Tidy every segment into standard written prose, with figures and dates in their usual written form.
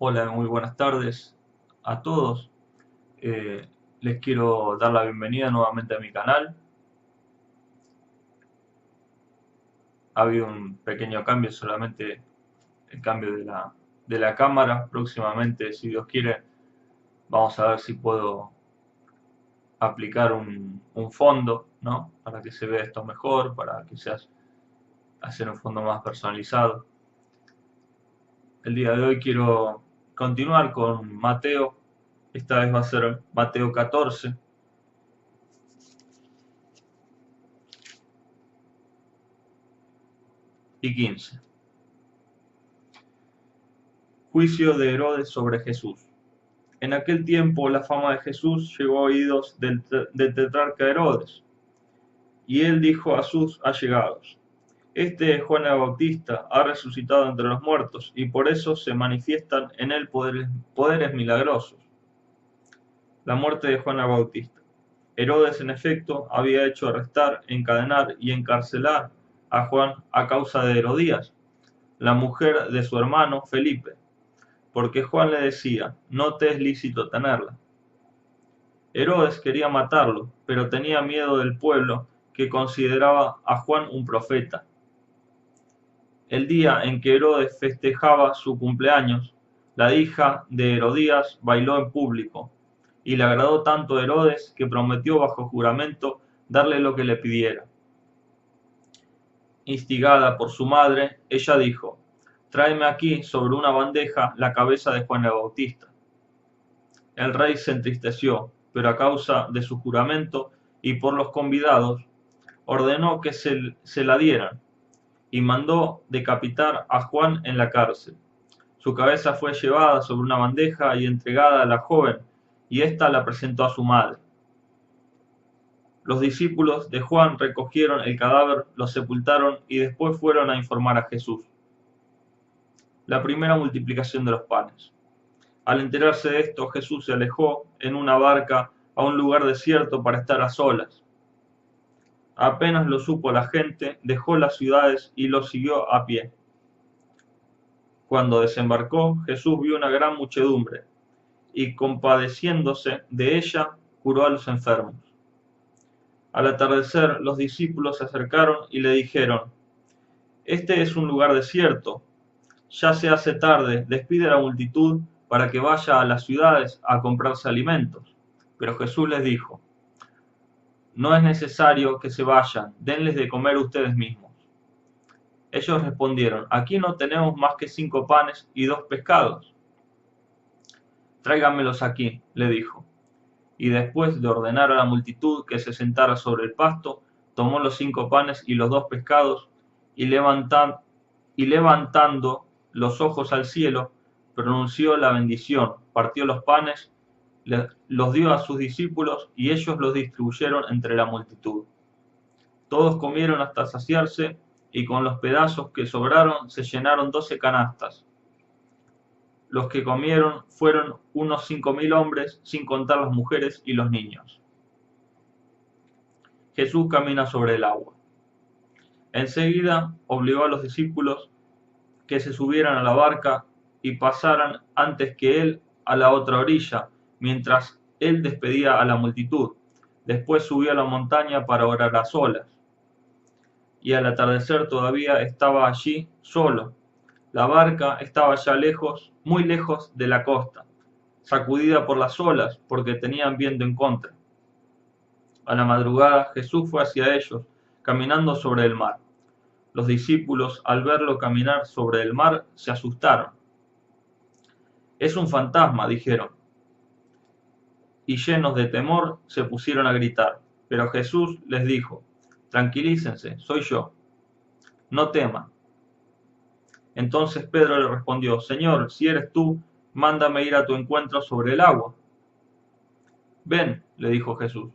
Hola, muy buenas tardes a todos. Eh, Les quiero dar la bienvenida nuevamente a mi canal. Ha habido un pequeño cambio, solamente el cambio de la cámara. Próximamente, si Dios quiere, vamos a ver si puedo aplicar un fondo, ¿no? Para que se vea esto mejor, para quizás hacer un fondo más personalizado. El día de hoy quiero continuar con Mateo. Esta vez va a ser Mateo 14 y 15. Juicio de Herodes sobre Jesús. En aquel tiempo la fama de Jesús llegó a oídos del tetrarca Herodes, y él dijo a sus allegados: Este Juan el Bautista ha resucitado entre los muertos, y por eso se manifiestan en él poderes milagrosos. La muerte de Juan el Bautista. Herodes, en efecto, había hecho arrestar, encadenar y encarcelar a Juan a causa de Herodías, la mujer de su hermano Felipe, porque Juan le decía: no te es lícito tenerla. Herodes quería matarlo, pero tenía miedo del pueblo, que consideraba a Juan un profeta. El día en que Herodes festejaba su cumpleaños, la hija de Herodías bailó en público, y le agradó tanto a Herodes que prometió bajo juramento darle lo que le pidiera. Instigada por su madre, ella dijo: Tráeme aquí sobre una bandeja la cabeza de Juan el Bautista. El rey se entristeció, pero a causa de su juramento y por los convidados, ordenó que se la dieran, y mandó decapitar a Juan en la cárcel. Su cabeza fue llevada sobre una bandeja y entregada a la joven, y ésta la presentó a su madre. Los discípulos de Juan recogieron el cadáver, lo sepultaron y después fueron a informar a Jesús. La primera multiplicación de los panes. Al enterarse de esto, Jesús se alejó en una barca a un lugar desierto para estar a solas. Apenas lo supo la gente, dejó las ciudades y lo siguió a pie. Cuando desembarcó, Jesús vio una gran muchedumbre, y compadeciéndose de ella, curó a los enfermos. Al atardecer, los discípulos se acercaron y le dijeron: Este es un lugar desierto, ya se hace tarde, despide a la multitud para que vaya a las ciudades a comprarse alimentos. Pero Jesús les dijo: No es necesario que se vayan, denles de comer ustedes mismos. Ellos respondieron: Aquí no tenemos más que 5 panes y 2 pescados. Tráiganmelos aquí, le dijo. Y después de ordenar a la multitud que se sentara sobre el pasto, tomó los 5 panes y los 2 pescados, y levantando los ojos al cielo, pronunció la bendición, partió los panes, los dio a sus discípulos, y ellos los distribuyeron entre la multitud. Todos comieron hasta saciarse, y con los pedazos que sobraron se llenaron 12 canastas. Los que comieron fueron unos 5.000 hombres, sin contar las mujeres y los niños. Jesús camina sobre el agua. Enseguida obligó a los discípulos que se subieran a la barca y pasaran antes que él a la otra orilla, mientras él despedía a la multitud. Después subió a la montaña para orar a solas. Y al atardecer todavía estaba allí solo. La barca estaba ya lejos, muy lejos de la costa, sacudida por las olas, porque tenían viento en contra. A la madrugada Jesús fue hacia ellos, caminando sobre el mar. Los discípulos, al verlo caminar sobre el mar, se asustaron. Es un fantasma, dijeron, y llenos de temor se pusieron a gritar. Pero Jesús les dijo: Tranquilícense, soy yo, no teman. Entonces Pedro le respondió: Señor, si eres tú, mándame ir a tu encuentro sobre el agua. Ven, le dijo Jesús.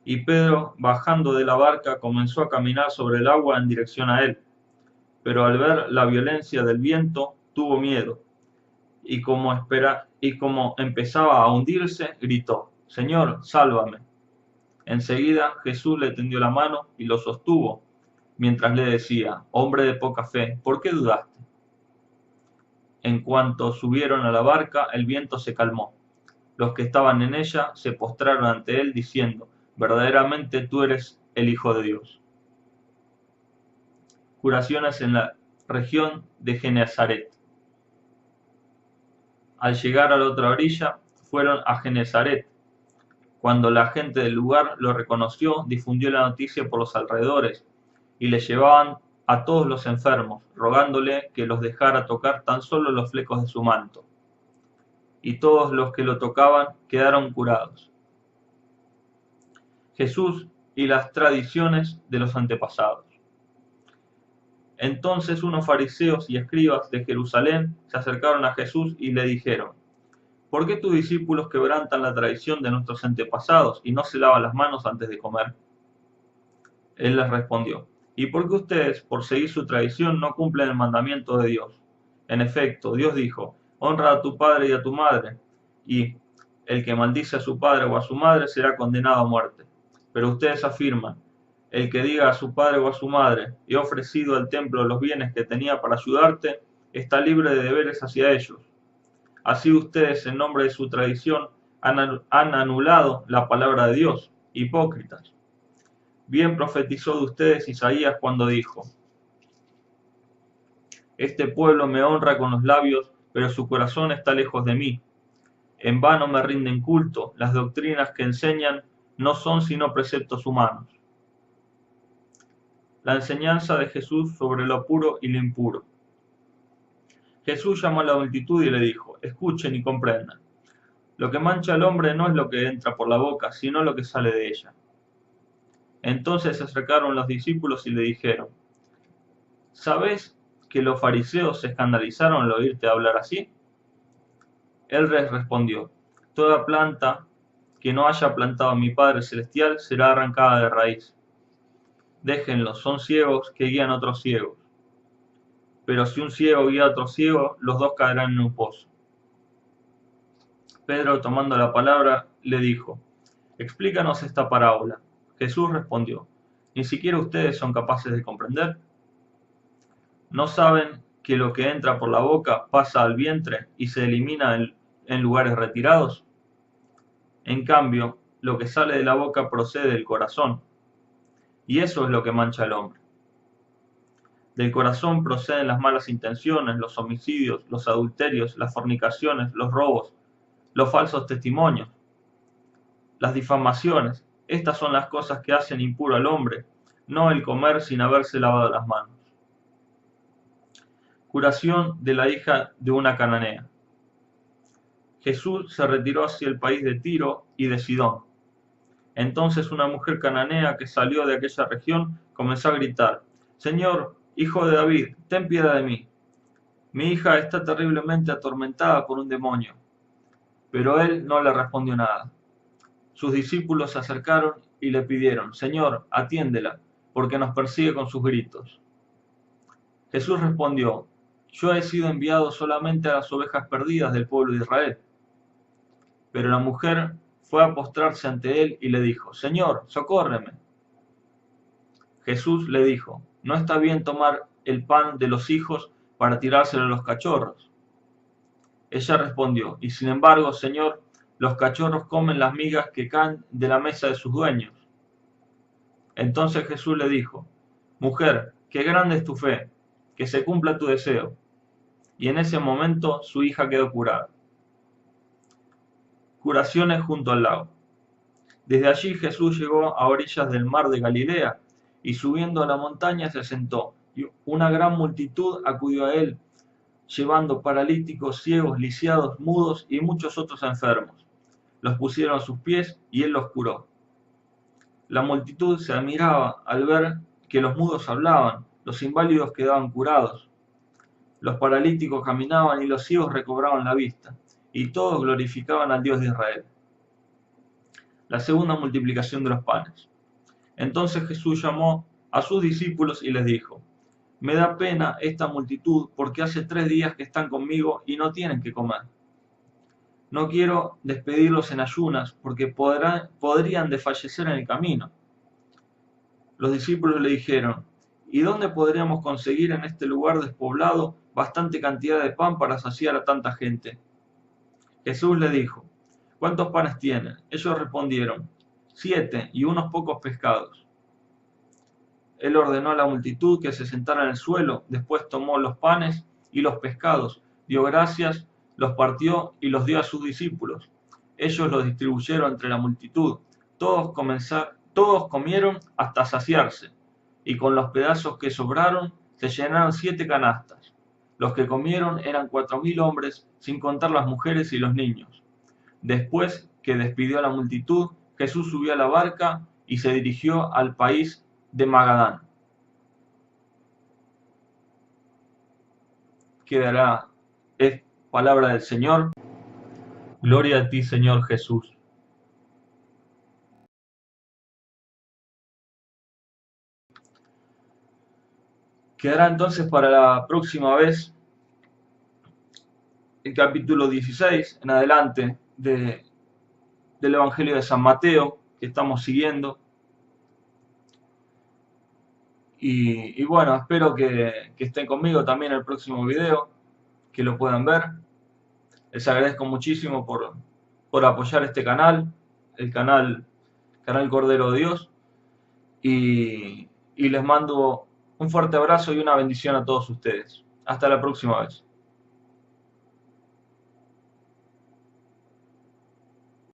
Y Pedro, bajando de la barca, comenzó a caminar sobre el agua en dirección a él. Pero al ver la violencia del viento, tuvo miedo, y como empezaba a hundirse, gritó: Señor, sálvame. Enseguida Jesús le tendió la mano y lo sostuvo, mientras le decía: Hombre de poca fe, ¿por qué dudaste? En cuanto subieron a la barca, el viento se calmó. Los que estaban en ella se postraron ante él, diciendo: verdaderamente tú eres el Hijo de Dios. Curaciones en la región de Genezaret. Al llegar a la otra orilla, fueron a Genezaret. Cuando la gente del lugar lo reconoció, difundió la noticia por los alrededores, y le llevaban a todos los enfermos, rogándole que los dejara tocar tan solo los flecos de su manto. Y todos los que lo tocaban quedaron curados. Jesús y las tradiciones de los antepasados. Entonces unos fariseos y escribas de Jerusalén se acercaron a Jesús y le dijeron: ¿por qué tus discípulos quebrantan la tradición de nuestros antepasados y no se lavan las manos antes de comer? Él les respondió: ¿y por qué ustedes, por seguir su tradición, no cumplen el mandamiento de Dios? En efecto, Dios dijo: honra a tu padre y a tu madre, y el que maldice a su padre o a su madre será condenado a muerte. Pero ustedes afirman: el que diga a su padre o a su madre: he ofrecido al templo los bienes que tenía para ayudarte, está libre de deberes hacia ellos. Así ustedes, en nombre de su tradición, han anulado la palabra de Dios. Hipócritas. Bien profetizó de ustedes Isaías cuando dijo: este pueblo me honra con los labios, pero su corazón está lejos de mí. En vano me rinden culto, las doctrinas que enseñan no son sino preceptos humanos. La enseñanza de Jesús sobre lo puro y lo impuro. Jesús llamó a la multitud y le dijo: escuchen y comprendan. Lo que mancha al hombre no es lo que entra por la boca, sino lo que sale de ella. Entonces se acercaron los discípulos y le dijeron: ¿sabes que los fariseos se escandalizaron al oírte hablar así? Él les respondió: toda planta que no haya plantado mi Padre Celestial será arrancada de raíz. Déjenlos, son ciegos que guían a otros ciegos. Pero si un ciego guía a otro ciego, los dos caerán en un pozo. Pedro, tomando la palabra, le dijo: explícanos esta parábola. Jesús respondió: ¿ni siquiera ustedes son capaces de comprender? ¿No saben que lo que entra por la boca pasa al vientre y se elimina en lugares retirados? En cambio, lo que sale de la boca procede del corazón, y eso es lo que mancha al hombre. Del corazón proceden las malas intenciones, los homicidios, los adulterios, las fornicaciones, los robos, los falsos testimonios, las difamaciones. Estas son las cosas que hacen impuro al hombre, no el comer sin haberse lavado las manos. Curación de la hija de una cananea. Jesús se retiró hacia el país de Tiro y de Sidón. Entonces una mujer cananea que salió de aquella región comenzó a gritar: Señor, hijo de David, ten piedad de mí. Mi hija está terriblemente atormentada por un demonio. Pero él no le respondió nada. Sus discípulos se acercaron y le pidieron: Señor, atiéndela, porque nos persigue con sus gritos. Jesús respondió: yo he sido enviado solamente a las ovejas perdidas del pueblo de Israel. Pero la mujer fue a postrarse ante él y le dijo: Señor, socórreme. Jesús le dijo: no está bien tomar el pan de los hijos para tirárselo a los cachorros. Ella respondió: y sin embargo, Señor, los cachorros comen las migas que caen de la mesa de sus dueños. Entonces Jesús le dijo: mujer, qué grande es tu fe, que se cumpla tu deseo. Y en ese momento su hija quedó curada. Curaciones junto al lago. Desde allí Jesús llegó a orillas del mar de Galilea, y subiendo a la montaña se sentó, y una gran multitud acudió a él, llevando paralíticos, ciegos, lisiados, mudos y muchos otros enfermos. Los pusieron a sus pies y él los curó. La multitud se admiraba al ver que los mudos hablaban, los inválidos quedaban curados, los paralíticos caminaban y los ciegos recobraban la vista, y todos glorificaban al Dios de Israel. La segunda multiplicación de los panes. Entonces Jesús llamó a sus discípulos y les dijo: me da pena esta multitud, porque hace 3 días que están conmigo y no tienen que comer. No quiero despedirlos en ayunas, porque podrían desfallecer en el camino. Los discípulos le dijeron: ¿y dónde podríamos conseguir en este lugar despoblado bastante cantidad de pan para saciar a tanta gente. Jesús le dijo: ¿Cuántos panes tienen? Ellos respondieron: 7 y unos pocos pescados. Él ordenó a la multitud que se sentara en el suelo, después tomó los panes y los pescados, dio gracias, los partió y los dio a sus discípulos. Ellos los distribuyeron entre la multitud. Todos comieron hasta saciarse, y con los pedazos que sobraron se llenaron 7 canastas. Los que comieron eran 4.000 hombres, sin contar las mujeres y los niños. Después que despidió a la multitud, Jesús subió a la barca y se dirigió al país de Magadán. Es palabra del Señor. Gloria a ti, Señor Jesús. Quedará entonces para la próxima vez el capítulo 16 en adelante del Evangelio de San Mateo que estamos siguiendo. Y bueno, espero que estén conmigo también en el próximo video, que lo puedan ver. Les agradezco muchísimo por apoyar este canal, el canal Cordero de Dios. Y les mando un fuerte abrazo y una bendición a todos ustedes. Hasta la próxima vez.